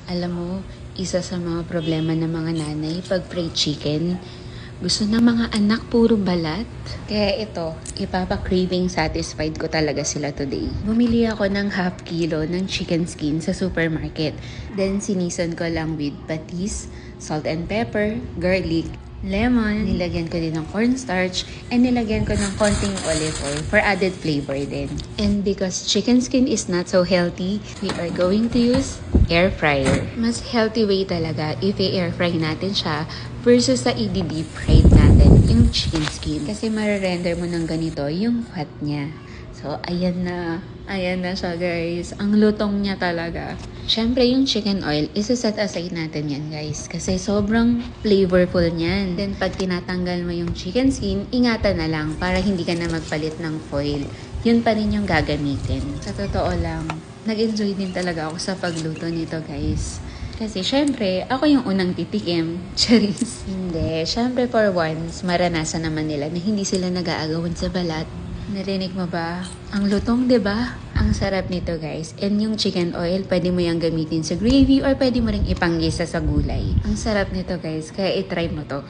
Alam mo, isa sa mga problema ng mga nanay pag fried chicken, gusto ng mga anak puro balat. Kaya ito, ipapa-craving satisfied ko talaga sila today. Bumili ako ng half kilo ng chicken skin sa supermarket. Then sinison ko lang with patis, salt and pepper, garlic, lemon, nilagyan ko din ng cornstarch, and nilagyan ko ng konting olive oil for added flavor din. And because chicken skin is not so healthy, we are going to use air fryer. Mas healthy way talaga if i-air fry natin siya versus sa i-deep fried natin yung chicken skin. Kasi marerender mo ng ganito yung fat niya. So, ayan na siya guys. Ang lutong niya talaga. Syempre, yung chicken oil, isa-set aside natin yan guys. Kasi sobrang flavorful niyan. Then, pag tinatanggal mo yung chicken skin, ingatan na lang para hindi ka na magpalit ng foil. Yun pa rin yung gagamitin. Sa totoo lang, nag-enjoy din talaga ako sa pagluto nito guys. Kasi syempre, ako yung unang titikim. Charis. Hindi. Syempre, for once, maranasan naman nila na hindi sila nag-aagawan sa balat. Narinig mo ba? Ang lutong, 'di ba? Ang sarap nito, guys. And yung chicken oil, pwede mo yang gamitin sa gravy or pwede mo ring ipanggisa sa gulay. Ang sarap nito, guys. Kaya i-try mo to.